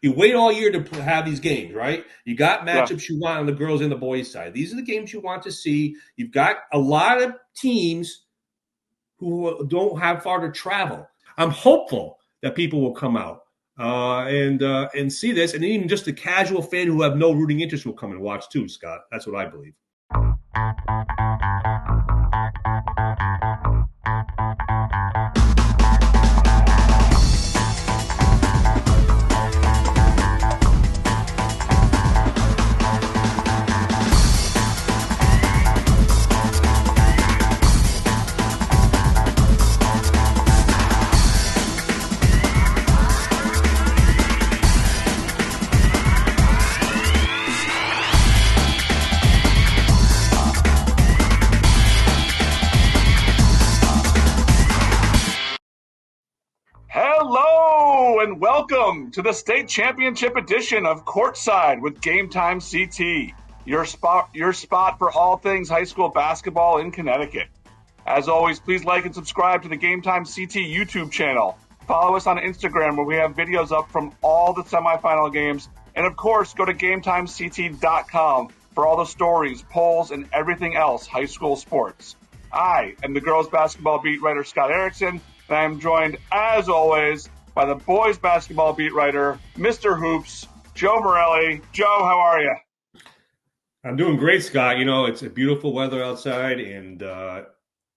You wait all year to have these games, right? You got Yeah. matchups you want on the girls and the boys side. These are the games you want to see. You've got a lot of teams who don't have far to travel. I'm hopeful that people will come out and see this, and even just the casual fan who have no rooting interest will come and watch too, Scott. That's what I believe. Hello and welcome to the state championship edition of Courtside with Game Time CT, your spot for all things high school basketball in Connecticut. As always, please like and subscribe to the Game Time CT YouTube channel. Follow us on Instagram where we have videos up from all the semifinal games. And of course, go to GameTimeCT.com for all the stories, polls, and everything else high school sports. I am the girls basketball beat writer Scott Erickson, and I am joined, as always, by the boys basketball beat writer, Mr. Hoops, Joe Morelli. Joe, how are you? I'm doing great, Scott. You know, it's a beautiful weather outside, and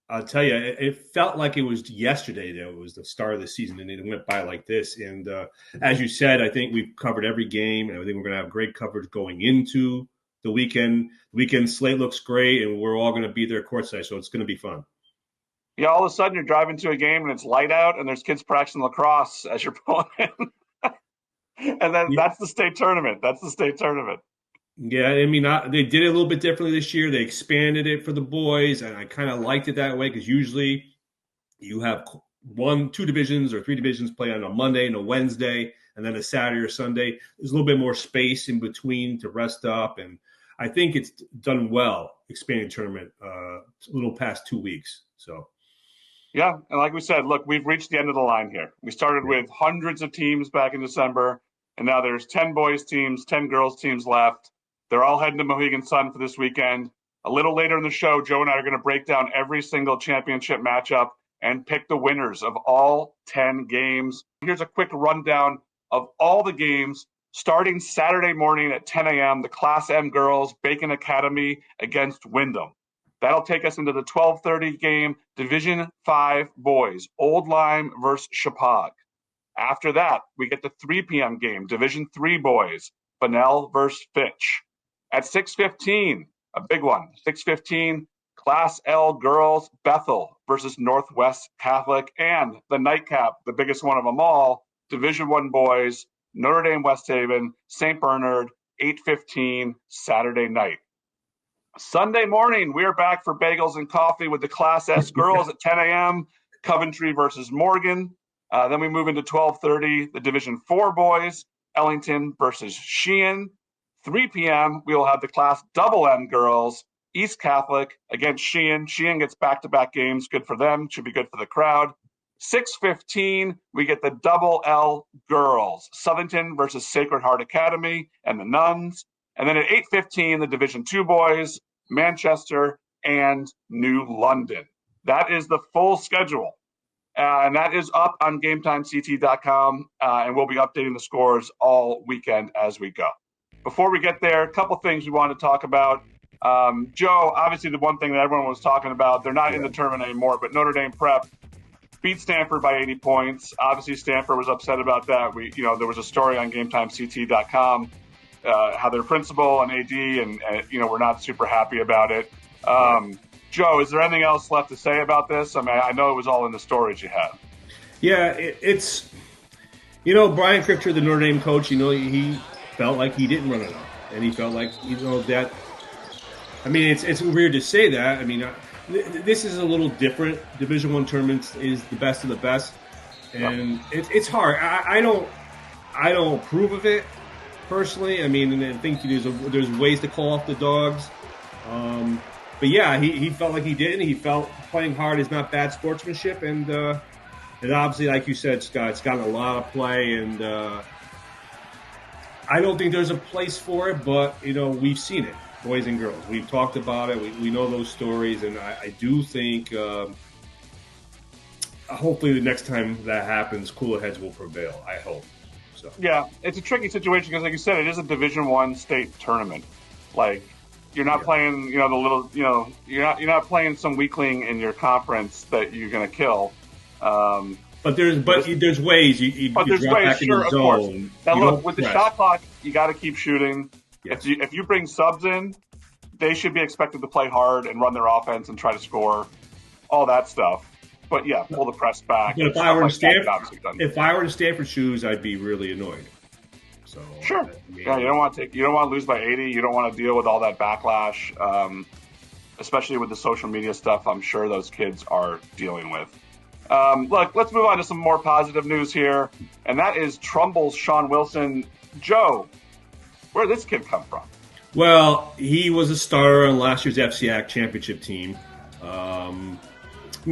I'll tell you, it felt like it was yesterday that it was the start of the season, and it went by like this. And as you said, I think we've covered every game, and I think we're going to have great coverage going into the weekend. The weekend slate looks great, and we're all going to be there courtside, so it's going to be fun. Yeah, all of a sudden you're driving to a game and it's light out and there's kids practicing lacrosse as you're pulling in. And then that's the state tournament. Yeah, I mean, they did it a little bit differently this year. They expanded it for the boys, and I kind of liked it that way because usually you have 1, 2 divisions or 3 divisions play on a Monday and a Wednesday, and then a Saturday or Sunday. There's a little bit more space in between to rest up, and I think it's done well, expanding tournament a little past 2 weeks. So. Yeah, and like we said, look, we've reached the end of the line here. We started with hundreds of teams back in December, and now there's 10 boys teams, 10 girls teams left. They're all heading to Mohegan Sun for this weekend. A little later in the show, Joe and I are going to break down every single championship matchup and pick the winners of all 10 games. Here's a quick rundown of all the games. Starting Saturday morning at 10 a.m., the Class M girls, Bacon Academy against Wyndham. That'll take us into the 12:30 game, Division 5 boys, Old Lyme versus Shepaug. After that, we get the 3 p.m. game, Division 3 boys, Bunnell versus Fitch. At 6:15, a big one, 6:15, Class L girls, Bethel versus Northwest Catholic, and the nightcap, the biggest one of them all, Division 1 boys, Notre Dame-West Haven, St. Bernard, 8:15, Saturday night. Sunday morning, we're back for bagels and coffee with the Class S girls at 10 a.m., Coventry versus Morgan. Then we move into 12:30, the Division 4 boys, Ellington versus Sheehan. 3 p.m., we will have the Class Double M girls, East Catholic against Sheehan. Sheehan gets back-to-back games. Good for them. Should be good for the crowd. 6:15, we get the Double L girls, Southington versus Sacred Heart Academy and the Nuns. And then at 8:15, the Division 2 boys, Manchester and New London. That is the full schedule. And that is up on GameTimeCT.com, and we'll be updating the scores all weekend as we go. Before we get there, a couple things we want to talk about. Joe, obviously the one thing that everyone was talking about, they're not in the tournament anymore, but Notre Dame Prep beat Stamford by 80 points. Obviously, Stamford was upset about that. There was a story on GameTimeCT.com. How their principal and AD and we're not super happy about it. Joe, is there anything else left to say about this? I mean, I know it was all in the stories you had. Yeah, it's Brian Cripcher, the Notre Dame coach. He felt like he didn't run it up, and he felt like that. I mean, it's weird to say that. I mean, this is a little different. Division I tournaments is the best of the best, and it's hard. I don't approve of it. Personally, I mean, and I think there's ways to call off the dogs. But yeah, he felt like he did, and he felt playing hard is not bad sportsmanship. And obviously, like you said, Scott, it's gotten a lot of play. And I don't think there's a place for it, but we've seen it, boys and girls. We've talked about it. We know those stories, and I do think hopefully the next time that happens, cooler heads will prevail. I hope. So Yeah, it's a tricky situation because, like you said, it is a Division I state tournament. Like, you're not playing, the little, you're not playing some weakling in your conference that you're going to kill. But there's ways you there's drop ways, back in sure, the of course. zone. Now You look, don't with the press. shot clock, you got to keep shooting. Yes. If you bring subs in, they should be expected to play hard and run their offense and try to score, all that stuff. But yeah, pull the press back. But if I were in Stanford shoes, I'd be really annoyed. So sure, yeah, you don't want to lose by 80. You don't want to deal with all that backlash, especially with the social media stuff. I'm sure those kids are dealing with. Look, let's move on to some more positive news here, and that is Trumbull's Sean Wilson. Joe, where did this kid come from? Well, he was a starter on last year's FCIAC championship team.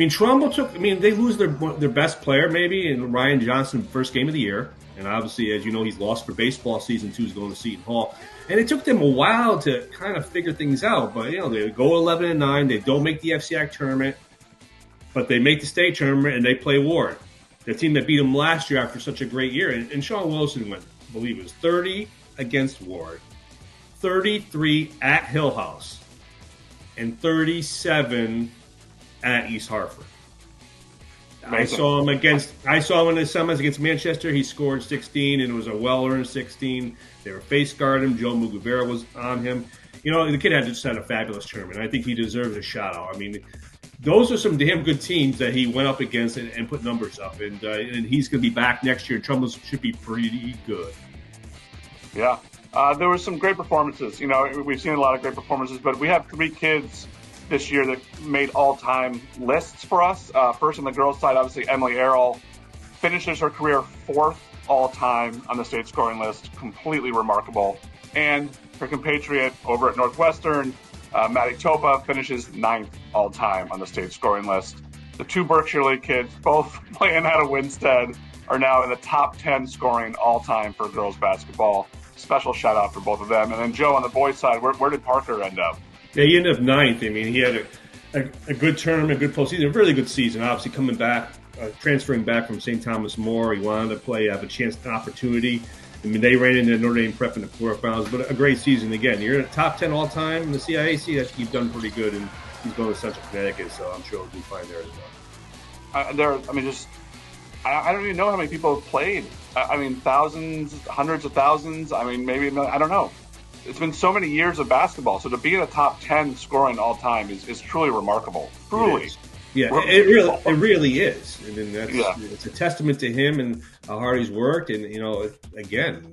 Trumbull they lose their best player maybe in Ryan Johnson first game of the year. And obviously, as you know, he's lost for baseball season 2. He's going to Seton Hall. And it took them a while to kind of figure things out. But, they go 11-9. They don't make the FCIAC tournament. But they make the state tournament, and they play Ward, the team that beat them last year after such a great year. And Sean Wilson went, I believe it was 30 against Ward, 33 at Hill House, and 37 at East Hartford. Amazing. I saw him in the semis against Manchester. He scored 16, and it was a well-earned 16. They were face guarding him. Joe Mugavera was on him. The kid just had a fabulous tournament. I think he deserves a shout-out. Those are some damn good teams that he went up against and put numbers up. And he's going to be back next year. Trumbull should be pretty good. Yeah. There were some great performances. We've seen a lot of great performances, but we have 3 kids this year that made all-time lists for us. First on the girls' side, obviously Emily Arel finishes her career 4th all-time on the state scoring list. Completely remarkable. And her compatriot over at Northwestern, Maddie Topa, finishes 9th all-time on the state scoring list. The 2 Berkshire League kids, both playing out of Winstead, are now in the top 10 scoring all-time for girls basketball. Special shout-out for both of them. And then, Joe, on the boys' side, where did Parker end up? Yeah, he ended up 9th. He had a good tournament, a good postseason, a really good season. Obviously, coming back, transferring back from St. Thomas More, he wanted to play, have a chance, an opportunity. They ran into Notre Dame Prep in the quarterfinals, but a great season again. You're in the top 10 all time in the CIAC. That's you've done pretty good, and he's going to Central Connecticut, so I'm sure he'll do fine there as well. I don't even know how many people have played. Thousands, hundreds of thousands. Maybe I don't know. It's been so many years of basketball, so to be in the top 10 scoring all time is truly remarkable. Truly. Yeah, it really is. It's a testament to him and how hard he's worked. And again,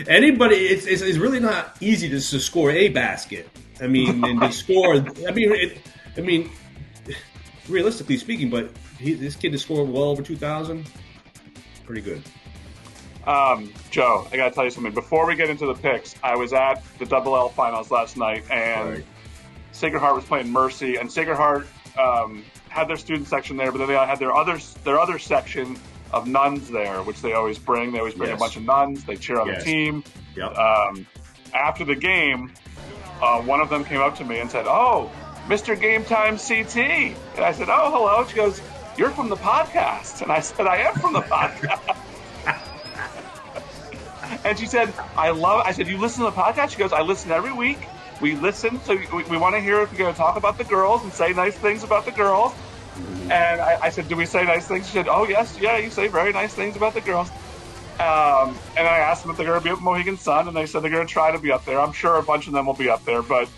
anybody, it's really not easy to score a basket. And to score. Realistically speaking, but this kid has scored well over 2,000. Pretty good. Joe, I got to tell you something. Before we get into the picks, I was at the Double L finals last night, and Sacred Heart was playing Mercy, and Sacred Heart had their student section there, but then they had their other section of nuns there, which they always bring. They always bring a bunch of nuns. They cheer on the team. Yep. After the game, one of them came up to me and said, "Oh, Mr. Game Time CT." And I said, "Oh, hello." She goes, "You're from the podcast." And I said, "I am from the podcast." And she said, I said, "You listen to the podcast?" She goes, "I listen every week. We listen, so we want to hear if you're going to talk about the girls and say nice things about the girls." Mm-hmm. And I said, "Do we say nice things?" She said, "Oh, yes, yeah, you say very nice things about the girls." And I asked them if they're going to be up at Mohegan Sun, and they said they're going to try to be up there. I'm sure a bunch of them will be up there, but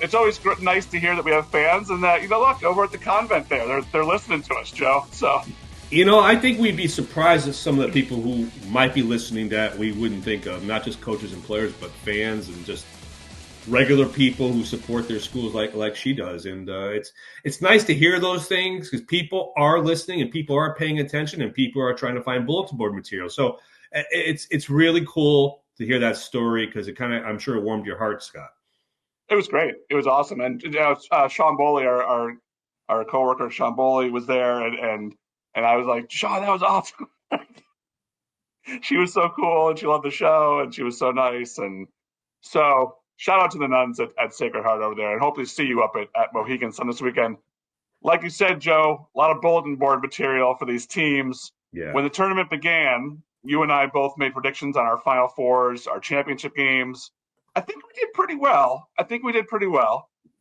it's always nice to hear that we have fans and that, look, over at the convent there, they're listening to us, Joe. So, I think we'd be surprised at some of the people who might be listening that we wouldn't think of, not just coaches and players, but fans and just regular people who support their schools like she does. And it's nice to hear those things because people are listening and people are paying attention and people are trying to find bulletin board material. So it's really cool to hear that story because it kind of, I'm sure, it warmed your heart, Scott. It was great. It was awesome. And Sean Boley, our coworker, Sean Boley, was there, and I was like, "Sean, that was awesome." she was so cool and she loved the show and she was so nice. And so shout out to the nuns at Sacred Heart over there, and hopefully see you up at Mohegan Sun this weekend. Like you said, Joe, a lot of bulletin board material for these teams. Yeah. When the tournament began, you and I both made predictions on our Final Fours, our championship games. I think we did pretty well.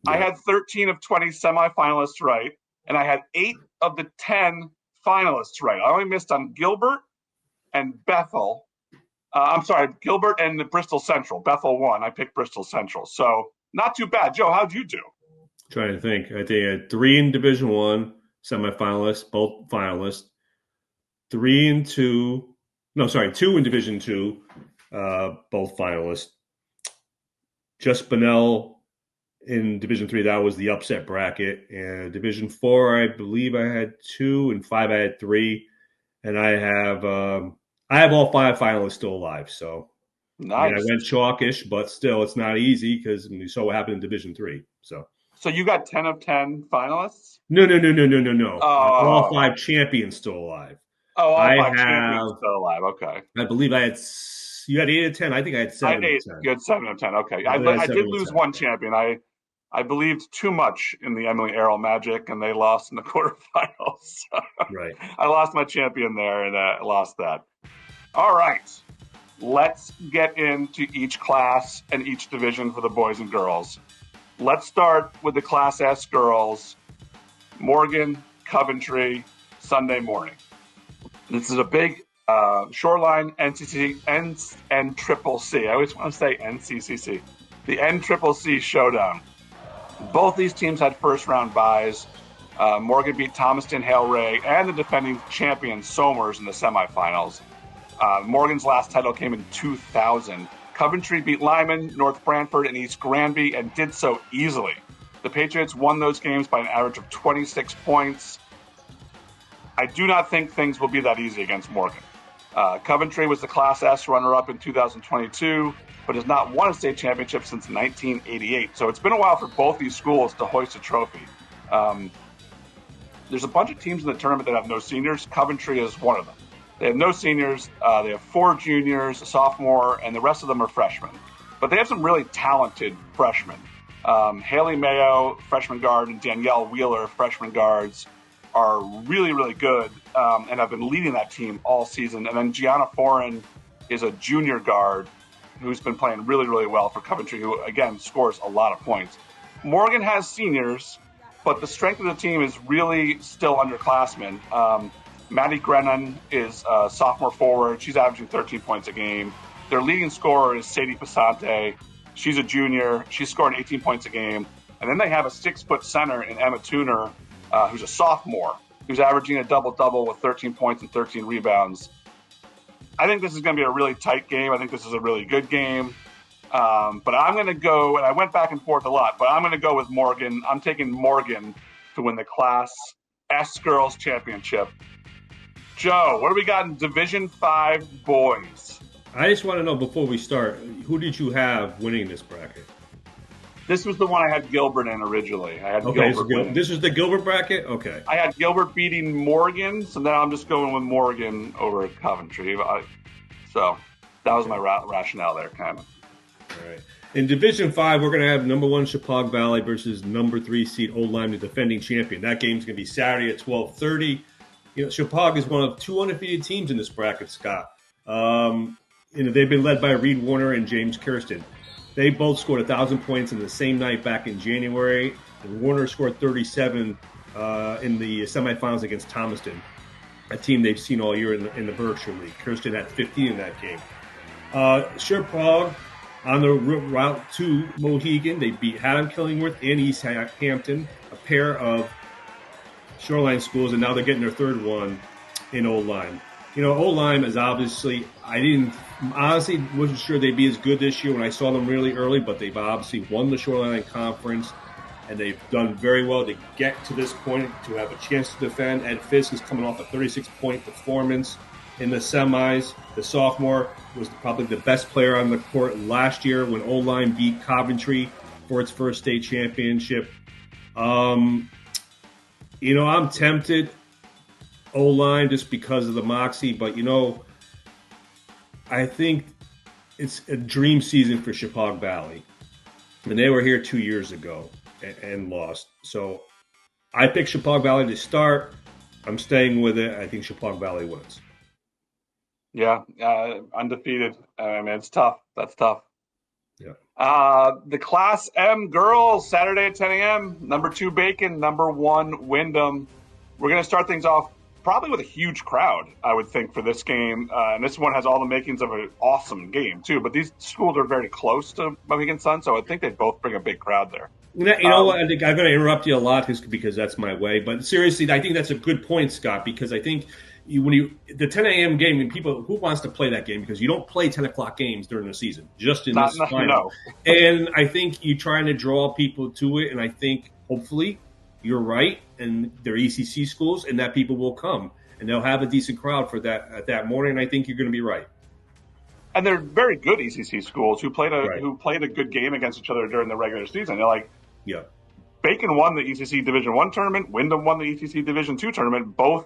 I had 13 of 20 semifinalists right, and I had 8 of the 10 finalists right. I only missed on Gilbert and Bethel. Gilbert and the Bristol Central. Bethel won. I picked Bristol Central. So not too bad. Joe, how'd you do? Trying to think. I think I had 3 in Division 1 semifinalists, both finalists. 2 in Division 2, both finalists. Just Bunnell in Division 3, that was the upset bracket. And Division 4, I believe I had 2, and 5 I had 3. And I have all 5 finalists still alive. So nice. I mean, I went chalkish, but still, it's not easy because we saw what happened in Division 3. So you got 10 of 10 finalists? No. Oh. All 5 champions still alive. Oh, all 5 champions still alive. Okay. I believe you had 8 of 10. I think I had 7 of 10. You had 7 of 10. Okay. I did lose 1 champion. I believed too much in the Emily Arel Magic, and they lost in the quarterfinals. Right. I lost my champion there, and I lost that. All right. Let's get into each class and each division for the boys and girls. Let's start with the Class S girls. Morgan, Coventry, Sunday morning. This is a big Shoreline NCCC and Triple C. I always want to say NCCC. The NCCC showdown. Both these teams had first-round byes. Morgan beat Thomaston, Hale Ray, and the defending champion Somers in the semifinals. Morgan's last title came in 2000. Coventry beat Lyman, North Brantford, and East Granby, and did so easily. The Patriots won those games by an average of 26 points. I do not think things will be that easy against Morgan. Coventry was the Class S runner-up in 2022, but has not won a state championship since 1988. So it's been a while for both these schools to hoist a trophy. There's a bunch of teams in the tournament that have no seniors. Coventry is one of them. They have no seniors. They have 4 juniors, a sophomore, and the rest of them are freshmen. But they have some really talented freshmen. Haley Mayo, freshman guard, and Danielle Wheeler, freshman guards, are really, really good and have been leading that team all season. And then Gianna Foran is a junior guard who's been playing really, really well for Coventry, who, again, scores a lot of points. Morgan has seniors, but the strength of the team is really still underclassmen. Maddie Grennan is a sophomore forward. She's averaging 13 points a game. Their leading scorer is Sadie Passante. She's a junior. She's scoring 18 points a game. And then they have a 6-foot center in Emma Tuner, who's a sophomore, who's averaging a double-double with 13 points and 13 rebounds. I think this is going to be a really tight game. I think this is a really good game. But I'm going to go, and I went back and forth a lot, but I'm going to go with Morgan. I'm taking Morgan to win the Class S Girls Championship. Joe, what do we got in Division 5 boys? I just want to know before we start, who did you have winning this bracket? This was the one I had Gilbert in originally. This was the Gilbert bracket? Okay. I had Gilbert beating Morgan, so now I'm just going with Morgan over Coventry. So that was my rationale there, kind of. All right. In Division 5, we're going to have number 1 Shepaug Valley versus number 3 seed Old Lyme, the defending champion. That game's going to be Saturday at 12:30. Shepaug is one of 2 undefeated teams in this bracket, Scott. They've been led by Reed Warner and James Kirsten. They both scored 1,000 points in the same night back in January. And Warner scored 37 in the semifinals against Thomaston, a team they've seen all year in the Berkshire League. Kirsten had 15 in that game. Shepaug on the route to Mohegan, they beat Haddam Killingworth and East Hampton, a pair of Shoreline schools, and now they're getting their third one in Old Lyme. Old Lyme is obviously, honestly wasn't sure they'd be as good this year when I saw them really early, but they've obviously won the Shoreline Conference, and they've done very well to get to this point, to have a chance to defend. Ed Fisk is coming off a 36-point performance in the semis. The sophomore was probably the best player on the court last year when Old Lyme beat Coventry for its first state championship. I'm tempted Old Lyme just because of the moxie, but I think it's a dream season for Shepaug Valley. And they were here 2 years ago and lost. So I picked Shepaug Valley to start. I'm staying with it. I think Shepaug Valley wins. Yeah, undefeated. I mean, it's tough. That's tough. Yeah. The Class M girls, Saturday at 10 a.m. Number 2 Bacon, number 1 Windham. We're going to start things off probably with a huge crowd, I would think, for this game. And this one has all the makings of an awesome game, too. But these schools are very close to Mohegan Sun, so I think they both bring a big crowd there. You know what? I think I'm going to interrupt you a lot because that's my way. But seriously, I think that's a good point, Scott, because I think the 10 a.m. game, and people, who wants to play that game? Because you don't play 10 o'clock games during the season, just in this final. No. And I think you're trying to draw people to it, and I think hopefully you're right, and they're ECC schools, and that people will come, and they'll have a decent crowd for that morning. And I think you're going to be right. And they're very good ECC schools who played a good game against each other during the regular season. They're like, yeah, Bacon won the ECC Division I tournament, Windham won the ECC Division II tournament, both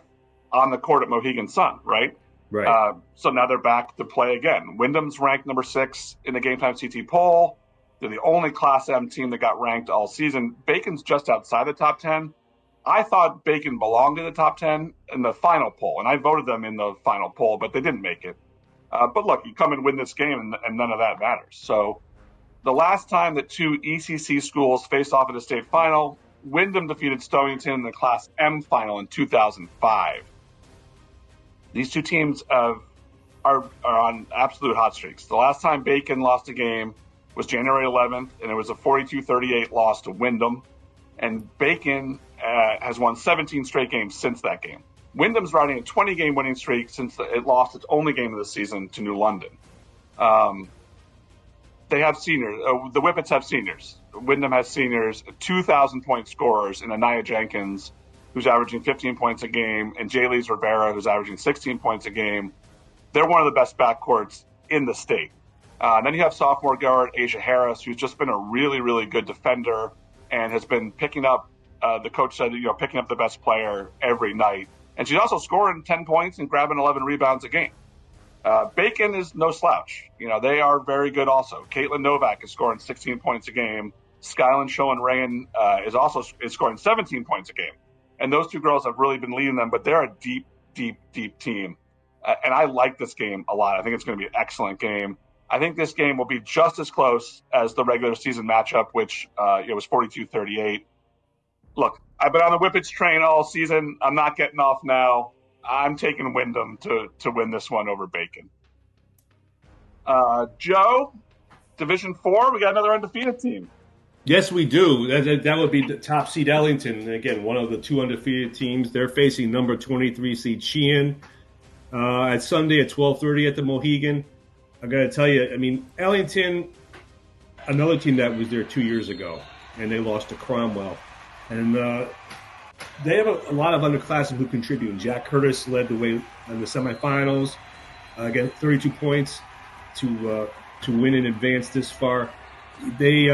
on the court at Mohegan Sun, right? Right. So now they're back to play again. Windham's ranked number 6 in the Game Time CT poll. They're the only Class M team that got ranked all season. Bacon's just outside the top 10. I thought Bacon belonged in the top 10 in the final poll, and I voted them in the final poll, but they didn't make it. But look, you come and win this game, and none of that matters. So the last time that 2 ECC schools faced off at a state final, Windham defeated Southington in the Class M final in 2005. These two teams are on absolute hot streaks. The last time Bacon lost a game was January 11th, and it was a 42-38 loss to Windham. And Bacon has won 17 straight games since that game. Windham's riding a 20-game winning streak since it lost its only game of the season to New London. They have seniors. The Whippets have seniors. Windham has seniors, 2,000-point scorers in Anaya Jenkins, who's averaging 15 points a game, and Jalise Rivera, who's averaging 16 points a game. They're one of the best backcourts in the state. Then you have sophomore guard Asia Harris, who's just been a really, really good defender and has been picking up, the coach said, picking up the best player every night. And she's also scoring 10 points and grabbing 11 rebounds a game. Bacon is no slouch. They are very good also. Caitlin Novak is scoring 16 points a game. Skyland Schoen-Rayen is scoring 17 points a game. And those two girls have really been leading them, but they're a deep, deep, deep team. And I like this game a lot. I think it's going to be an excellent game. I think this game will be just as close as the regular season matchup, which was 42-38. Look, I've been on the Whippets train all season. I'm not getting off now. I'm taking Windham to win this one over Bacon. Joe, Division 4, we got another undefeated team. Yes, we do. That would be the top seed Ellington. Again, one of the 2 undefeated teams. They're facing number 23 seed Sheehan at Sunday at 12:30 at the Mohegan. I got to tell you, Ellington, another team that was there 2 years ago, and they lost to Cromwell. And they have a lot of underclassmen who contribute. And Jack Curtis led the way in the semifinals. Again, 32 points to win and advance this far. They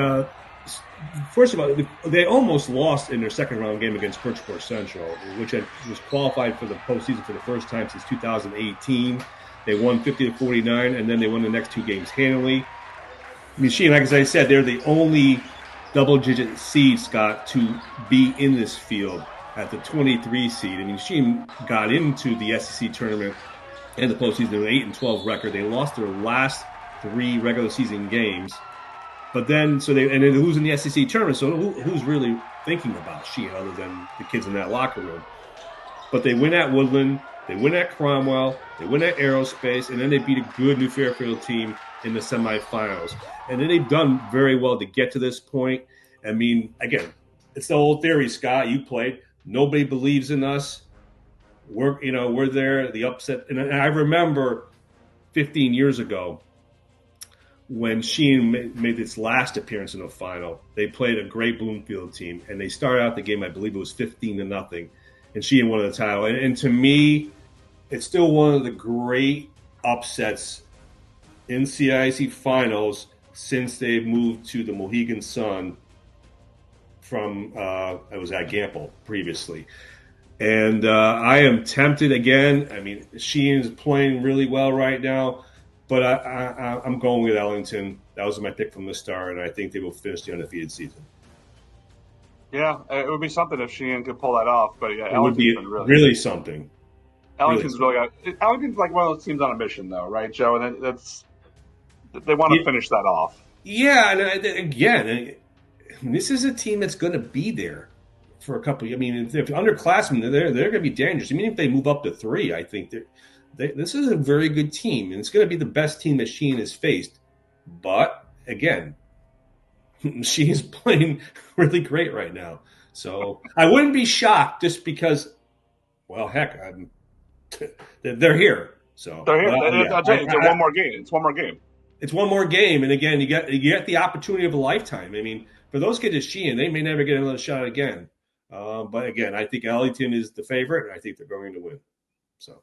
first of all, they almost lost in their second round game against Bridgeport Central, which was qualified for the postseason for the first time since 2018. They won 50-49, and then they won the next 2 games handily. Sheehan, like as I said, they're the only double-digit seed, Scott, to be in this field at the 23 seed. Sheehan got into the SEC tournament and the postseason with an 8-12 record. They lost their last 3 regular season games. But then, they lose in the SEC tournament. So who's really thinking about Sheehan other than the kids in that locker room? But they win at Woodland, they win at Cromwell, they win at Aerospace, and then they beat a good New Fairfield team in the semifinals. And then they've done very well to get to this point. Again, it's the old theory, Scott. You played. Nobody believes in us. We're there. The upset, and I remember 15 years ago, when Sheehan made its last appearance in the final, they played a great Bloomfield team, and they started out the game, I believe it was 15-0, and Sheehan won the title. And to me, it's still one of the great upsets in CIAC finals since they've moved to the Mohegan Sun from, it was at Gamble previously. And I am tempted again. Sheehan is playing really well right now. But I'm going with Ellington. That was my pick from the start, and I think they will finish the undefeated season. Yeah, it would be something if Sheehan could pull that off. But yeah, It would be really something. Ellington's Ellington's like one of those teams on a mission, though, right, Joe? And they want to finish that off. Yeah, and again, this is a team that's going to be there for a couple. I mean, if underclassmen, they're going to be dangerous. I mean, if they move up to 3, I think this is a very good team, and it's going to be the best team that Sheehan has faced. But again, she is playing really great right now. So I wouldn't be shocked just because, well, heck, they're here. So they're here. It's one more game. It's one more game. It's one more game, and again, you get the opportunity of a lifetime. I mean, for those kids at Sheehan, they may never get another shot again. But again, I think Ellington is the favorite, and I think they're going to win. So.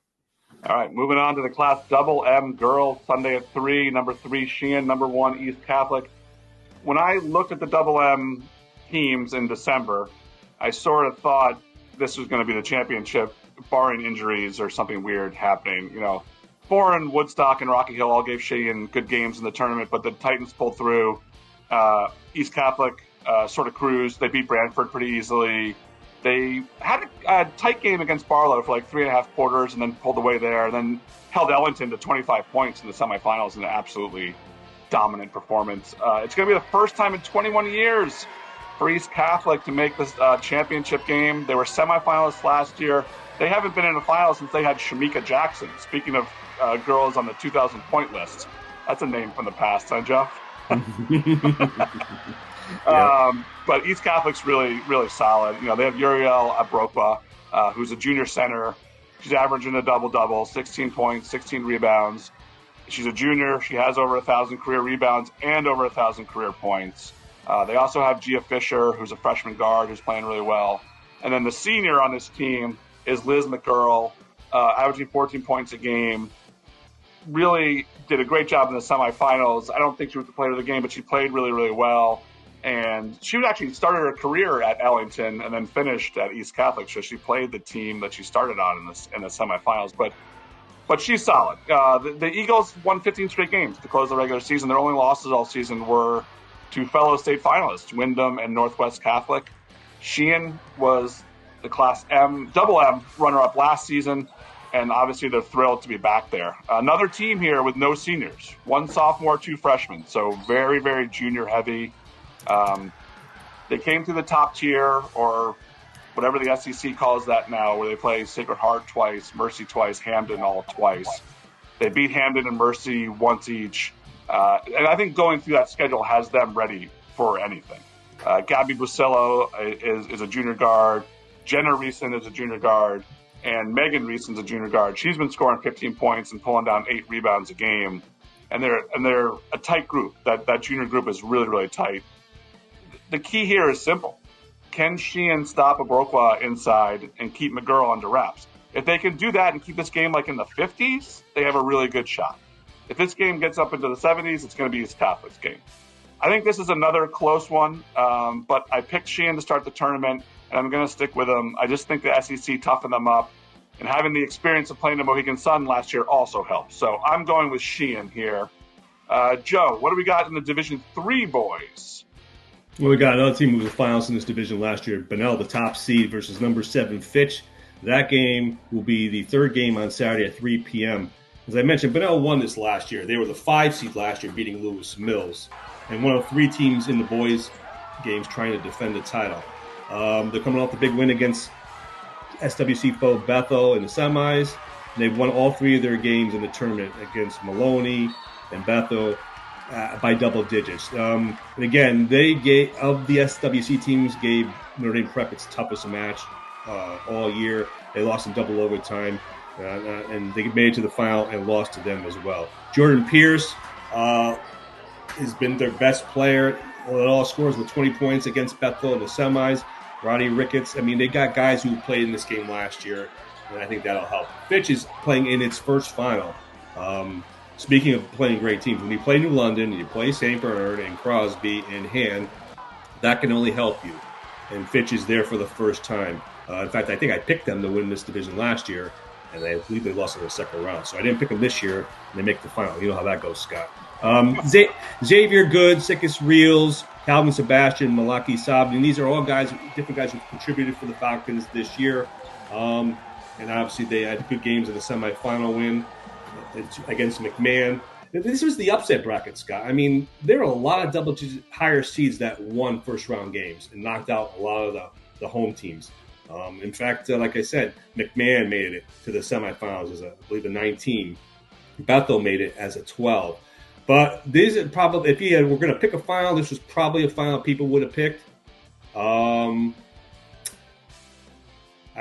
All right, moving on to the Class Double M girls, Sunday at 3, number 3 Sheehan, number 1 East Catholic. When I looked at the Double M teams in December, I sort of thought this was going to be the championship, barring injuries or something weird happening. You know, Foreign, Woodstock, and Rocky Hill all gave Sheehan good games in the tournament, but the Titans pulled through. East Catholic sort of cruised. They beat Brantford pretty easily. They had a tight game against Barlow for like 3.5 quarters and then pulled away there, and then held Ellington to 25 points in the semifinals in an absolutely dominant performance. It's going to be the first time in 21 years for East Catholic to make this championship game. They were semifinalists last year. They haven't been in a final since they had Shamika Jackson. Speaking of girls on the 2,000 point list, that's a name from the past, huh, Jeff? But East Catholic's really, really solid. You know, they have Arel Abropa, who's a junior center. She's averaging a double-double, 16 points, 16 rebounds. She's a junior. She has over 1,000 career rebounds and over 1,000 career points. They also have Gia Fisher, who's a freshman guard who's playing really well. And then the senior on this team is Liz McGurl, averaging 14 points a game. Really did a great job in the semifinals. I don't think she was the player of the game, but she played really, really well. And she actually started her career at Ellington and then finished at East Catholic. So she played the team that she started on in the semifinals. But she's solid. The Eagles won 15 straight games to close the regular season. Their only losses all season were to fellow state finalists, Wyndham and Northwest Catholic. Sheehan was the Class M, Double M runner-up last season, and obviously they're thrilled to be back there. Another team here with no seniors, 1 sophomore, 2 freshmen, so very, very junior-heavy. They came to the top tier, or whatever the SEC calls that now, where they play Sacred Heart twice, Mercy twice, Hamden all twice. They beat Hamden and Mercy once each. And I think going through that schedule has them ready for anything. Gabby Busillo is a junior guard. Jenna Reeson is a junior guard. And Megan Reeson's a junior guard. She's been scoring 15 points and pulling down 8 rebounds a game. And they're a tight group. That junior group is really, really tight. The key here is simple. Can Sheehan stop Abrokwa inside and keep McGurl under wraps? If they can do that and keep this game like in the 50s, they have a really good shot. If this game gets up into the 70s, it's going to be East Catholic's game. I think this is another close one, but I picked Sheehan to start the tournament, and I'm going to stick with them. I just think the SEC toughened them up, and having the experience of playing the Mohegan Sun last year also helps. So I'm going with Sheehan here. Joe, what do we got in the Division III boys? Well, we got another team who was the finals in this division last year. Bunnell, the top seed, versus number 7 Fitch. That game will be the third game on Saturday at 3 p.m. As I mentioned, Bunnell won this last year. They were the 5 seed last year, beating Lewis Mills, and one of 3 teams in the boys' games trying to defend the title. They're coming off the big win against SWC foe Bethel in the semis. And they've won all 3 of their games in the tournament against Maloney and Bethel by double digits. And again, they gave, of the SWC teams, gave Notre Dame Prep its toughest match all year. They lost in double overtime, and they made it to the final and lost to them as well. Jordan Pierce has been their best player. It all scores with 20 points against Bethel in the semis. Ronnie Ricketts. I mean, they got guys who played in this game last year, and I think that'll help. Fitch is playing in its first final. Speaking of playing great teams, when you play New London, you play St. Bernard and Crosby in hand, that can only help you. And Fitch is there for the first time. In fact, I think I picked them to win this division last year. and I believe they lost in the second round. So I didn't pick them this year, and they make the final. You know how that goes, Scott. Xavier Good, Sikis Reels, Calvin Sebastian, Malaki Sabni. These are all guys, different guys who contributed for the Falcons this year. And obviously they had good games in the semifinal win against McMahon. This was the upset bracket, Scott. I mean, there are a lot of double-digit higher seeds that won first-round games and knocked out a lot of the home teams. In fact, like I said, McMahon made it to the semifinals as, I believe, a 19. Bethel made it as a 12. But these are probably, if we're going to pick a final, this was probably a final people would have picked. I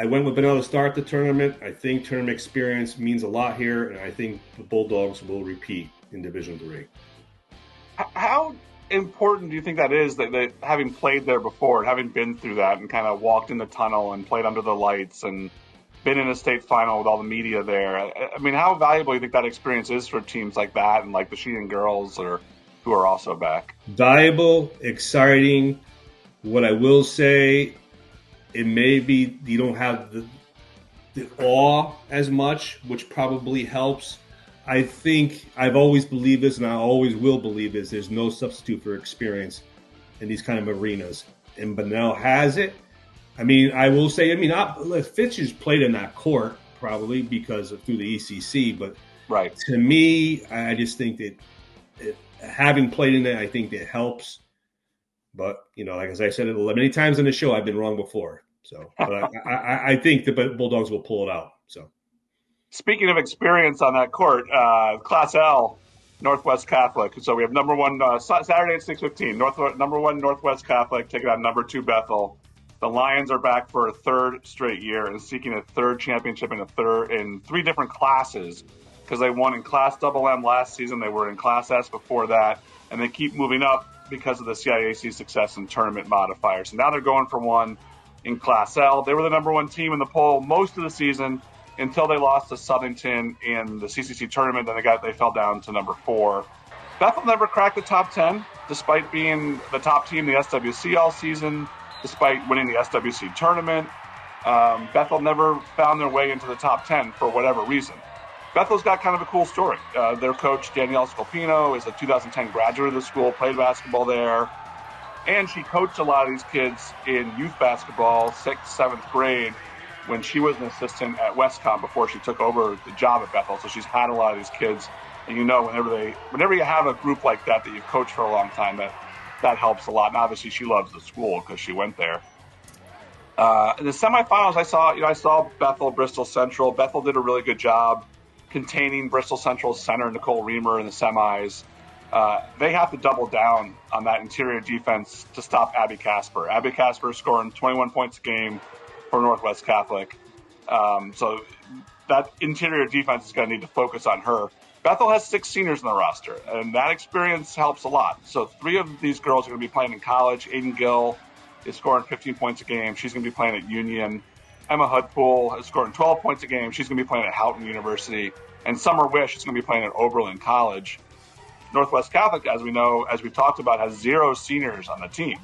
went with Bunnell to start the tournament. I think tournament experience means a lot here, and I think the Bulldogs will repeat in Division III. How important do you think that is, that having played there before, having been through that and kind of walked in the tunnel and played under the lights and been in a state final with all the media there? I mean, how valuable do you think that experience is for teams like that and like the Sheehan girls who are also back? Valuable, exciting. What I will say, it may be you don't have the awe as much, which probably helps. I think I've always believed this, and I always will believe this. There's no substitute for experience in these kind of arenas, and Bunnell has it. I mean, I will say, Fitch has played in that court probably because through the ECC, but right. To me, I just think that having played in it, I think that helps. But, like as I said many times on the show, I've been wrong before. So, but I think the Bulldogs will pull it out. So, speaking of experience on that court, Class L, Northwest Catholic. So we have number one Saturday at 6:15. Number one Northwest Catholic taking on number 2 Bethel. The Lions are back for a third straight year and seeking a third championship in 3 different classes, because they won in Class MM last season. They were in Class S before that, and they keep moving up because of the CIAC success in tournament modifiers. So now they're going for one in Class L. They were the number 1 team in the poll most of the season until they lost to Southington in the CCC tournament. Then they fell down to number 4. Bethel never cracked the top 10, despite being the top team in the SWC all season. Despite winning the SWC tournament, Bethel never found their way into the top 10 for whatever reason. Bethel's got kind of a cool story. Their coach, Danielle Scalpino, is a 2010 graduate of the school, played basketball there. And she coached a lot of these kids in youth basketball, 6th, 7th grade, when she was an assistant at Westcom before she took over the job at Bethel. So she's had a lot of these kids. And whenever you have a group like that you've coached for a long time, that helps a lot. And obviously she loves the school because she went there. In the semifinals, I saw Bethel, Bristol Central. Bethel did a really good job containing Bristol Central's center, Nicole Reamer, in the semis. They have to double down on that interior defense to stop Abby Casper. Abby Casper is scoring 21 points a game for Northwest Catholic. So that interior defense is going to need to focus on her. Bethel has 6 seniors in the roster, and that experience helps a lot. So 3 of these girls are going to be playing in college. Aiden Gill is scoring 15 points a game. She's going to be playing at Union. Emma Hudpool is scoring 12 points a game. She's going to be playing at Houghton University. And Summer Wish is going to be playing at Oberlin College. Northwest Catholic, as we know, as we talked about, has 0 seniors on the team.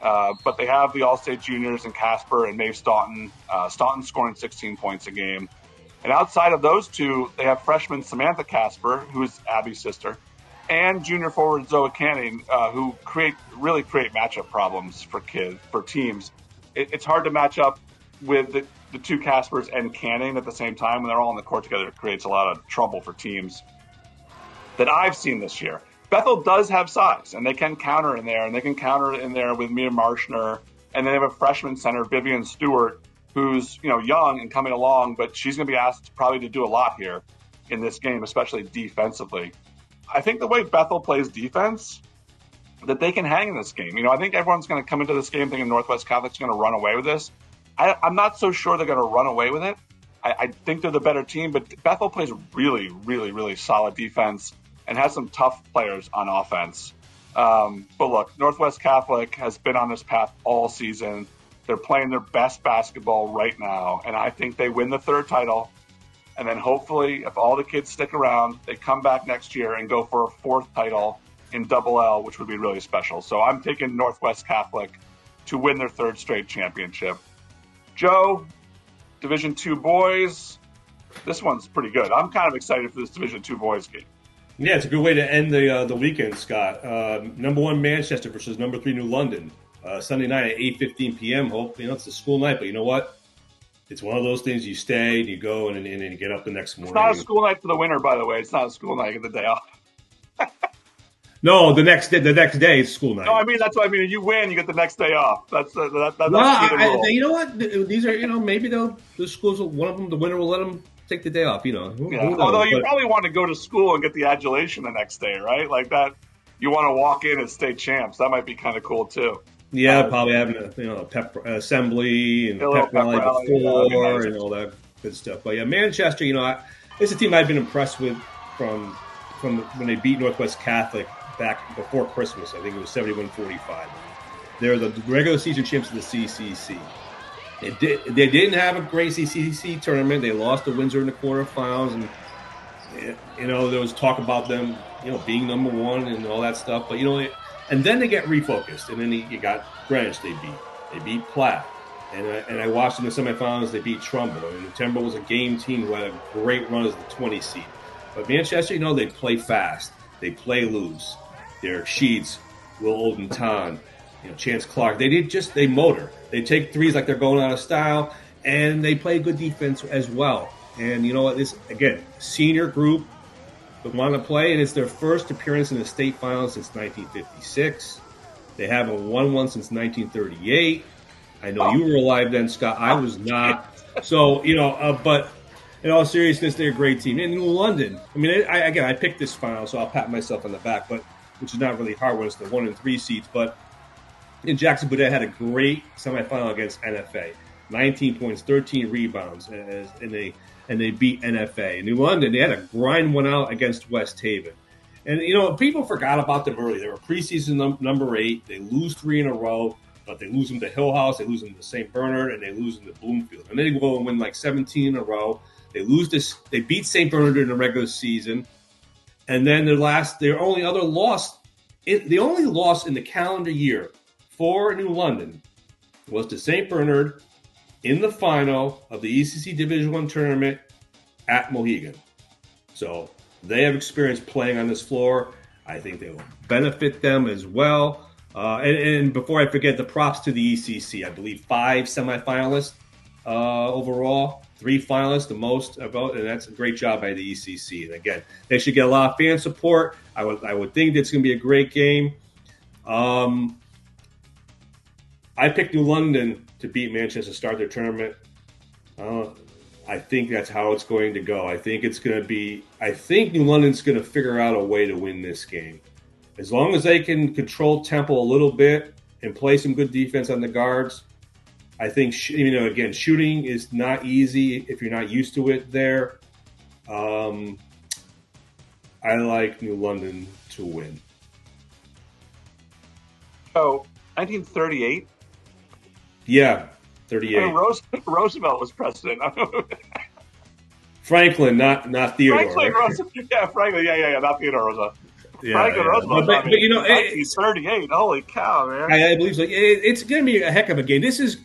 But they have the All-State juniors in Casper and Maeve Staunton. Staunton scoring 16 points a game. And outside of those 2, they have freshman Samantha Casper, who's Abby's sister, and junior forward Zoe Canning, who really create matchup problems for teams. It's hard to match up with the 2 Caspers and Canning at the same time when they're all on the court together. It creates a lot of trouble for teams that I've seen this year. Bethel does have size, and they can counter in there, and they can counter in there with Mia Marshner, and then they have a freshman center, Vivian Stewart, who's young and coming along, but she's going to be asked probably to do a lot here in this game, especially defensively. I think the way Bethel plays defense, that they can hang in this game. I think everyone's going to come into this game thinking Northwest Catholic's going to run away with this. I'm not so sure they're going to run away with it. I think they're the better team, but Bethel plays really, really, really solid defense and has some tough players on offense. But look, Northwest Catholic has been on this path all season. They're playing their best basketball right now, and I think they win the 3rd title. And then hopefully, if all the kids stick around, they come back next year and go for a 4th title in Double L, which would be really special. So I'm taking Northwest Catholic to win their 3rd straight championship. Joe, Division II boys, This one's pretty good. I'm kind of excited for this Division II boys game. Yeah, it's a good way to end the weekend, Scott. Number 1 Manchester versus number 3 New London. Sunday night at 8:15 p.m. Hope it's a school night, but you know what? It's one of those things you stay and you go and you get up the next morning. It's not a school night for the winter, by the way. It's not a school night. You get the day off. No, the next day is school night. No, I mean that's what I mean. You win, you get the next day off. That's the rule. You know what? These are maybe the schools. One of them, the winner will let them take the day off. Who knows? Although you probably want to go to school and get the adulation the next day, right? Like that, you want to walk in as state champs. That might be kind of cool too. Yeah, probably having a pep assembly and a pep rally before and all that good stuff. But yeah, Manchester, it's a team I've been impressed with from when they beat Northwest Catholic back before Christmas. I think it was 71-45. They're the regular season champs of the CCC. They didn't have a great CCC tournament. They lost to Windsor in the quarterfinals, and there was talk about them, being number 1 and all that stuff. But and then they get refocused, and then you got Greenwich. They beat Platt, and I watched in the semifinals. They beat Trumbull, and Trumbull was a game team who had a great run as the 20 seed. But Manchester, they play fast, they play loose. Derek Sheets, Will Oldenton, Chance Clark. They motor. They take threes like they're going out of style, and they play good defense as well. And this again, senior group that want to play, and it's their first appearance in the state finals since 1956. They haven't won one since 1938. I know you were alive then, Scott. I was not. So but in all seriousness, they're a great team. And New London, I picked this final, so I'll pat myself on the back, but which is not really hard when it's the 1 and 3 seeds. But in Jackson Boudet had a great semifinal against NFA, 19 points, 13 rebounds, and they beat NFA. In New London, they had to grind one out against West Haven. And, people forgot about them early. They were preseason number 8. They lose 3 in a row, but they lose them to Hill House, they lose them to St. Bernard, and they lose them to Bloomfield. And then they go and win like 17 in a row. They beat St. Bernard in the regular season. And then their only other loss, the only loss in the calendar year for New London was to St. Bernard in the final of the ECC Division I tournament at Mohegan. So they have experience playing on this floor. I think they will benefit them as well. And before I forget, the props to the ECC. I believe 5 semifinalists overall, 3 finalists, the most about, and that's a great job by the ECC. And again, they should get a lot of fan support. I would think it's going to be a great game. I picked New London to beat Manchester, start their tournament. I think that's how it's going to go. I think New London's going to figure out a way to win this game. As long as they can control tempo a little bit and play some good defense on the guards, I think, again, shooting is not easy if you're not used to it there. I like New London to win. Oh, 1938? Yeah, 38. Roosevelt was president. Franklin, not Theodore. Franklin Roosevelt. Yeah, Franklin. Yeah, not Theodore Roosevelt. Yeah, Franklin Roosevelt. But 1938. Holy cow, man! I believe so. It's going to be a heck of a game. This is,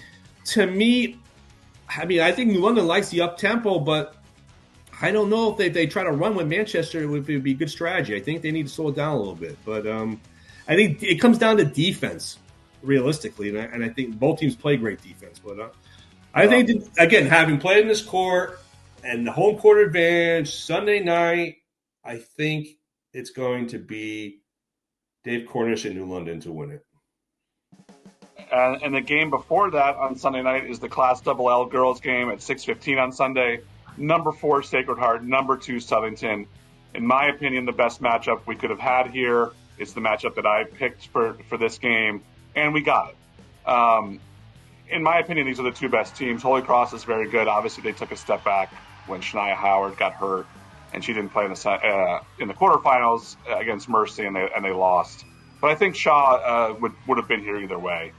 to me, I think New London likes the up tempo, but I don't know if they try to run with Manchester, it would be a good strategy. I think they need to slow it down a little bit. But I think it comes down to defense, realistically, and I think both teams play great defense. But I think, again, having played in this court and the home court advantage Sunday night, I think it's going to be Dave Cornish and New London to win it. And the game before that on Sunday night is the Class L girls game at 6:15 on Sunday. Number 4, Sacred Heart. Number 2, Southington. In my opinion, the best matchup we could have had here. It's the matchup that I picked for this game, and we got it. In my opinion, these are the 2 best teams. Holy Cross is very good. Obviously, they took a step back when Shania Howard got hurt, and she didn't play in the quarterfinals against Mercy, and they lost. But I think Shaw would have been here either way.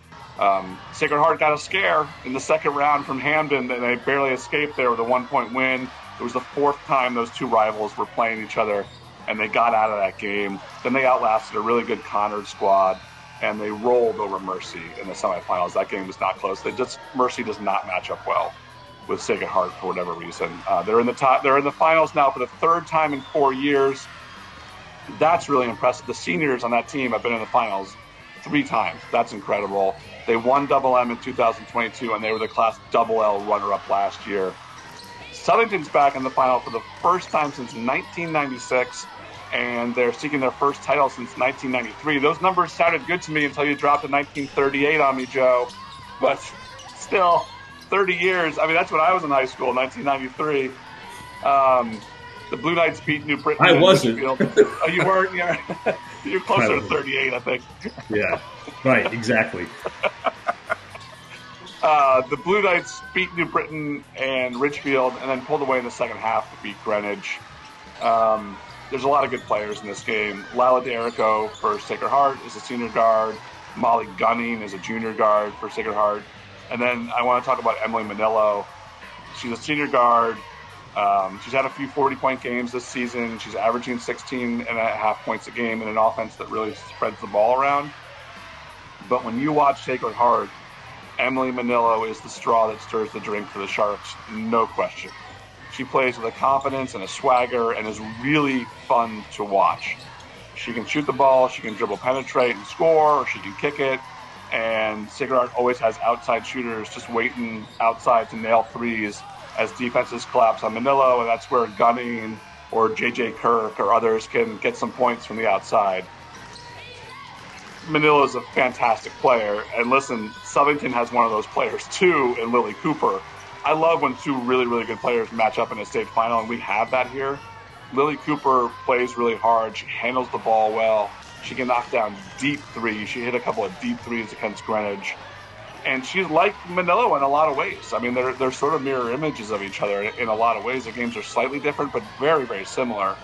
Sacred Heart got a scare in the second round from Hamden, and they barely escaped there with a 1-point win. It was the 4th time those 2 rivals were playing each other, and they got out of that game. Then they outlasted a really good Conard squad, and they rolled over Mercy in the semifinals. That game was not close. Mercy does not match up well. with Sacred Heart for whatever reason. They're in the finals now for the third time in 4 years. That's really impressive. The seniors on that team have been in the finals 3 times. That's incredible. They won Double M in 2022, and they were the Class Double L runner-up last year. Southington's back in the final for the first time since 1996, and they're seeking their first title since 1993. Those numbers sounded good to me until you dropped a 1938 on me, Joe. But still, 30 years. I mean, that's when I was in high school, 1993. The Blue Knights beat New Britain. I wasn't. Oh, you weren't? Yeah. You're closer to 38, I think. Yeah, right, exactly. The Blue Knights beat New Britain and Ridgefield and then pulled away in the second half to beat Greenwich. There's a lot of good players in this game. Lila D'Erico for Sacred Heart is a senior guard. Molly Gunning is a junior guard for Sacred Heart. And then I want to talk about Emily Manillo. She's a senior guard. She's had a few 40-point games this season. She's averaging 16.5 points a game in an offense that really spreads the ball around. But when you watch Sacred Heart, Emily Manillo is the straw that stirs the drink for the Sharks, no question. She plays with a confidence and a swagger and is really fun to watch. She can shoot the ball, she can dribble penetrate and score, or she can kick it. And Sacred Heart always has outside shooters just waiting outside to nail threes as defenses collapse on Manillo, and that's where Gunning or J.J. Kirk or others can get some points from the outside. Manillo is a fantastic player, and listen, Southington has one of those players too in Lily Cooper. I love when 2 really, really good players match up in a state final, and we have that here. Lily Cooper plays really hard. She handles the ball well. She can knock down deep threes. She hit a couple of deep threes against Greenwich. And she's like Manillo in a lot of ways. I mean, they're sort of mirror images of each other in a lot of ways. The games are slightly different, but very, very similar.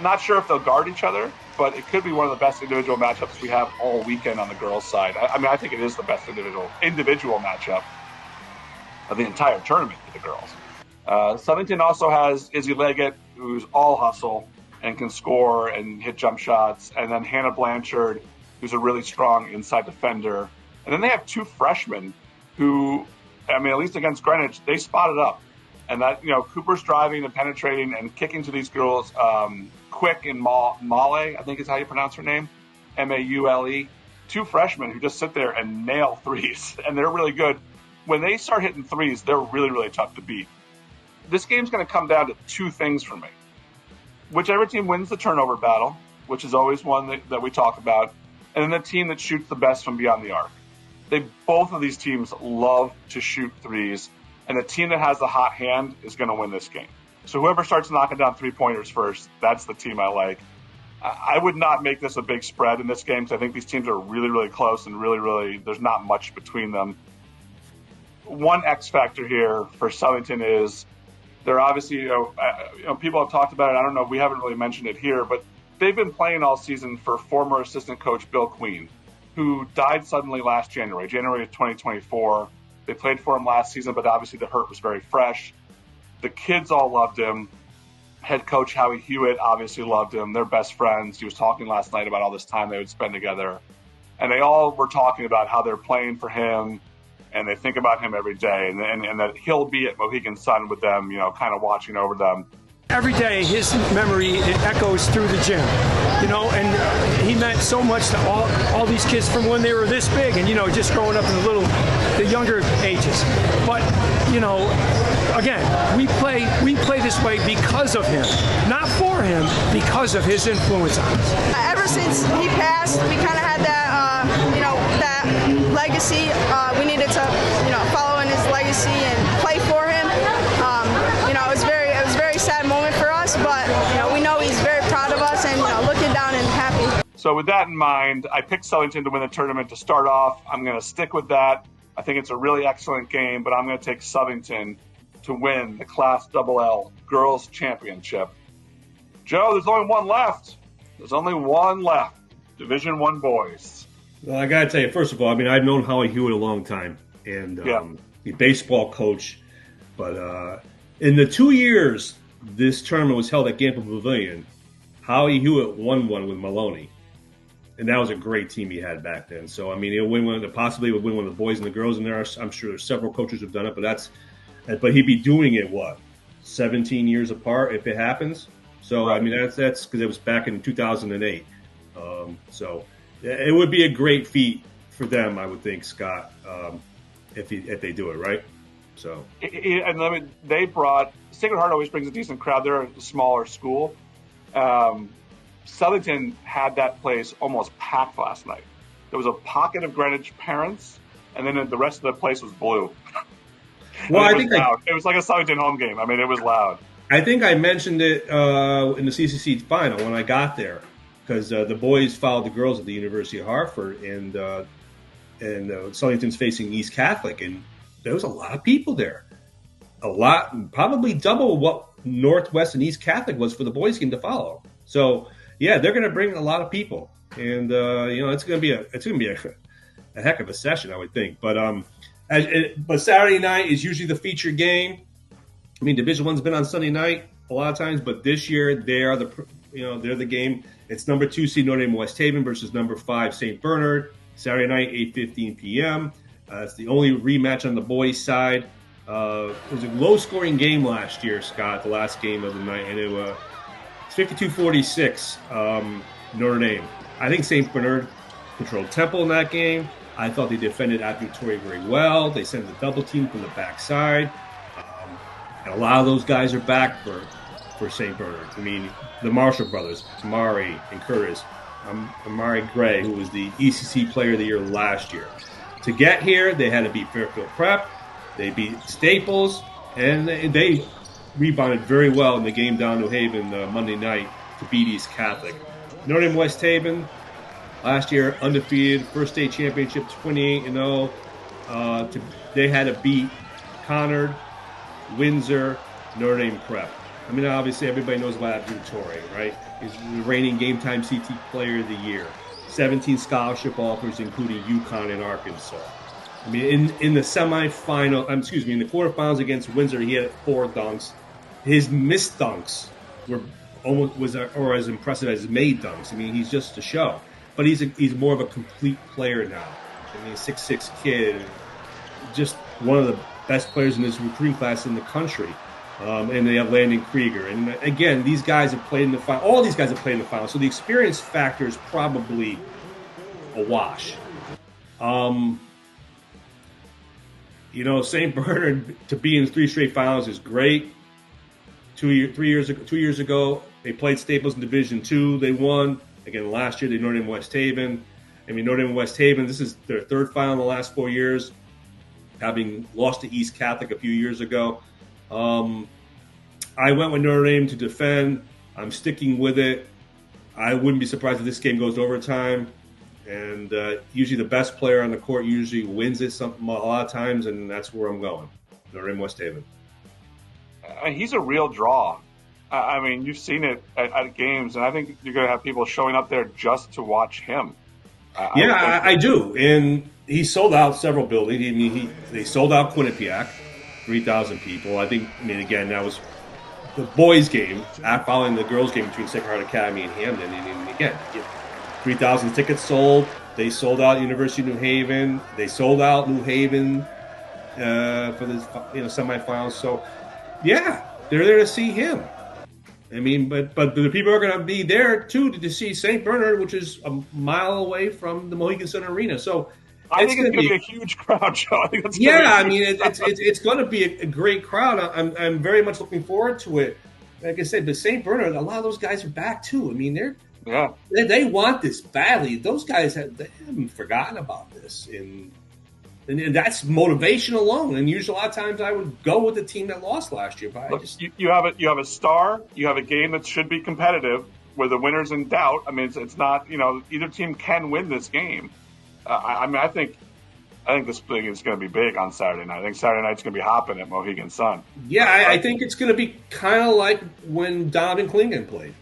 Not sure if they'll guard each other, but it could be one of the best individual matchups we have all weekend on the girls' side. I mean, I think it is the best individual matchup of the entire tournament for the girls. Southington also has Izzy Leggett, who's all hustle and can score and hit jump shots. And then Hannah Blanchard, who's a really strong inside defender. And then they have 2 freshmen who, I mean, at least against Greenwich, they spotted up. And that, Cooper's driving and penetrating and kicking to these girls. Quick and Male, I think is how you pronounce her name, Maule. 2 freshmen who just sit there and nail threes. And they're really good. When they start hitting threes, they're really, really tough to beat. This game's going to come down to 2 things for me. Whichever team wins the turnover battle, which is always one that we talk about, and then the team that shoots the best from beyond the arc. Both of these teams love to shoot threes, and the team that has the hot hand is going to win this game. So whoever starts knocking down 3-pointers first, that's the team I like. I would not make this a big spread in this game because I think these teams are really, really close and really, really, there's not much between them. One X factor here for Southington is they're obviously, people have talked about it. I don't know, we haven't really mentioned it here, but they've been playing all season for former assistant coach Bill Queen, who died suddenly last January of 2024. They played for him last season, but obviously the hurt was very fresh. The kids all loved him. Head coach Howie Hewitt obviously loved him. They're best friends. He was talking last night about all this time they would spend together. And they all were talking about how they're playing for him, and they think about him every day, and that he'll be at Mohegan Sun with them, kind of watching over them. Every day, his memory, it echoes through the gym, and he meant so much to all these kids from when they were this big and, just growing up in the younger ages. But, again, we play this way because of him, not for him, because of his influence on us. Ever since he passed, we kind of had that, that legacy. We needed to, follow in his legacy and play for him. It was a very sad moment for us, but we know he's very proud of us and looking down and happy. So with that in mind, I picked Southington to win the tournament to start off. I'm going to stick with that. I think it's a really excellent game, but I'm going to take Southington to win the Class Double-L Girls Championship. Joe, there's only one left. Division I boys. Well, I got to tell you, first of all, I've known Howie Hewitt a long time, and he's a baseball coach. But in the 2 years this tournament was held at Gamble Pavilion, Howie Hewitt won one with Maloney. And that was a great team he had back then. So, he'll win one, possibly would win one of the boys and the girls in there. I'm sure there's several coaches who've done it, but But he'd be doing it, 17 years apart if it happens. So, right. I mean, that's because it was back in 2008. So it would be a great feat for them, I would think, Scott, if they do it, right? So, and they brought Sacred Heart always brings a decent crowd. They're a smaller school. Southington had that place almost packed last night. There was a pocket of Greenwich parents, and then the rest of the place was blue. Well, I think it was like a Southington home game. I mean, it was loud. I think I mentioned it in the CCC final when I got there, because the boys followed the girls at the University of Hartford, and Southington's facing East Catholic, and there was a lot of people there. A lot, probably double what Northwest and East Catholic was for the boys game to follow. So, yeah, they're going to bring a lot of people, and it's going to be a heck of a session, I would think. But Saturday night is usually the featured game. I mean, Division I's been on Sunday night a lot of times, but this year they're the game. It's number 2 seed Notre Dame-West Haven versus number 5 St. Bernard. Saturday night, 8:15 p.m. It's the only rematch on the boys' side. It was a low-scoring game last year, Scott, the last game of the night, and it was 52-46 Notre Dame. I think St. Bernard controlled tempo in that game. I thought they defended Adjutori very well. They sent the double team from the backside. And a lot of those guys are back for St. Bernard. I mean, the Marshall brothers, Tamari and Curtis, Amari Gray, who was the ECC Player of the Year last year. To get here, they had to beat Fairfield Prep. They beat Staples, and they rebounded very well in the game down New Haven Monday night to beat East Catholic. Notre Dame-West Haven, last year undefeated, first state championship, 28-0. They had to beat Conard, Windsor, Notre Dame Prep. I mean, obviously everybody knows about Adjutori, right? He's the reigning Game Time CT Player of the Year. 17 scholarship offers, including UConn and Arkansas. I mean, in the semifinal, in the quarterfinals against Windsor, he had 4 dunks. His missed dunks were as impressive as his made dunks. I mean, he's just a show. But he's more of a complete player now. I mean, a 6'6" kid, just one of the best players in this recruiting class in the country. And they have Landon Krieger. And again, these guys have played in the final. All these guys have played in the final. So the experience factor is probably a wash. St. Bernard to be in 3 straight finals is great. 2 years ago, they played Staples in Division II. They won. Again, last year, they Notre Dame-West Haven. I mean, Notre Dame-West Haven, this is their 3rd final in the last 4 years, having lost to East Catholic a few years ago. I went with Notre Dame to defend. I'm sticking with it. I wouldn't be surprised if this game goes to overtime. And usually the best player on the court usually wins it a lot of times, and that's where I'm going. Notre Dame-West Haven. He's a real draw. I mean, you've seen it at games, and I think you're going to have people showing up there just to watch him. I do. And he sold out several buildings. I mean, they sold out Quinnipiac, 3,000 people. Again, that was the boys' game, following the girls' game between Sacred Heart Academy and Hamden. And again, 3,000 tickets sold. They sold out University of New Haven. They sold out New Haven for the semifinals. So, yeah, they're there to see him. I mean, but the people are going to be there, too, to see St. Bernard, which is a mile away from the Mohegan Sun Arena. So I think it's going to be a huge crowd, Joe. It's going to be a great crowd. I'm very much looking forward to it. Like I said, but St. Bernard, a lot of those guys are back, too. I mean, they want this badly. Those guys they haven't forgotten about this. And that's motivation alone. And usually a lot of times I would go with the team that lost last year. But you have a star. You have a game that should be competitive where the winner's in doubt. I mean, it's not, either team can win this game. I think this thing is going to be big on Saturday night. I think Saturday night's going to be hopping at Mohegan Sun. Yeah, I think it's going to be kind of like when Donovan Klingon played.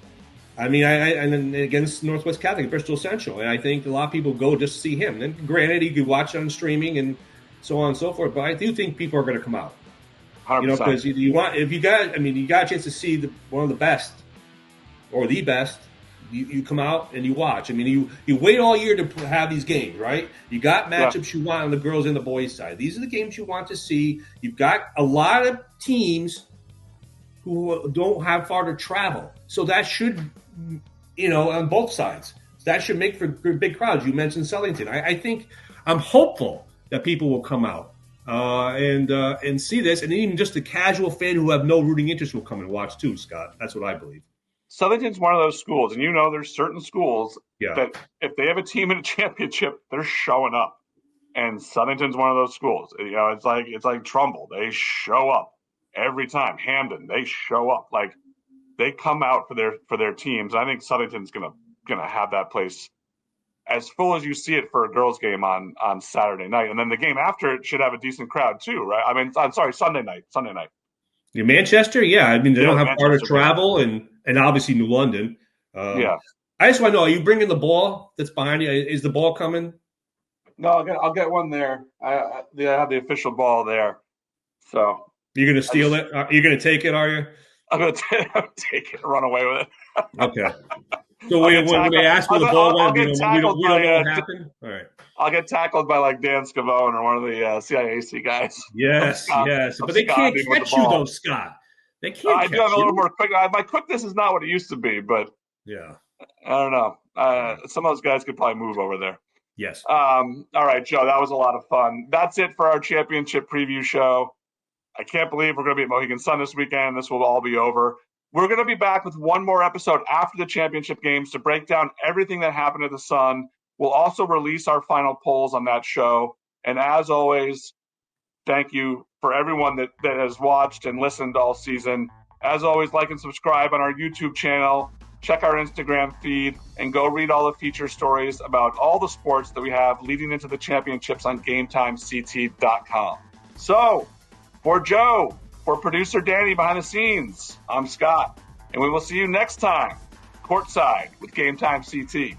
I mean, and then against Northwest Catholic, Bristol Central, and I think a lot of people go just to see him. And granted, you could watch it on streaming and so on and so forth, but I do think people are going to come out. 100%. Because you got a chance to see one of the best or the best You come out and you watch. I mean, you wait all year to have these games, right? You got matchups you want on the girls and the boys side. These are the games you want to see. You've got a lot of teams who don't have far to travel, so that should, on both sides, that should make for big crowds. You mentioned Southington. I think I'm hopeful that people will come out and see this, and even just the casual fan who have no rooting interest will come and watch too, Scott. That's what I believe. Southington's one of those schools, and there's certain schools that if they have a team in a championship, they're showing up. And Southington's one of those schools. It's like Trumbull. They show up every time. Hamden, they show up. Like, they come out for their teams. I think Southington's gonna have that place as full as you see it for a girls' game on Saturday night, and then the game after it should have a decent crowd too, right? I mean, I'm sorry, Sunday night. Yeah, Manchester, yeah. I mean, they don't have far to travel, and obviously New London. I just want to know: are you bringing the ball that's behind you? Is the ball coming? No, I'll get one there. I have the official ball there. So you're going to steal it? You're going to take it? Are you? I'm going to take it and run away with it. Okay. So when they ask for the ball, we don't know what happened? All right. I'll get tackled by like Dan Scavone or one of the CIAC guys. Yes. But they can't catch you though, Scott. They can't catch you. I do have a little more quick. My quickness is not what it used to be, but yeah, I don't know. Some of those guys could probably move over there. Yes. All right, Joe, that was a lot of fun. That's it for our championship preview show. I can't believe we're going to be at Mohegan Sun this weekend. This will all be over. We're going to be back with one more episode after the championship games to break down everything that happened at the Sun. We'll also release our final polls on that show. And as always, thank you for everyone that has watched and listened all season. As always, like and subscribe on our YouTube channel. Check our Instagram feed and go read all the feature stories about all the sports that we have leading into the championships on GameTimeCT.com. So, for Joe, for producer Danny behind the scenes, I'm Scott, and we will see you next time, courtside with Game Time CT.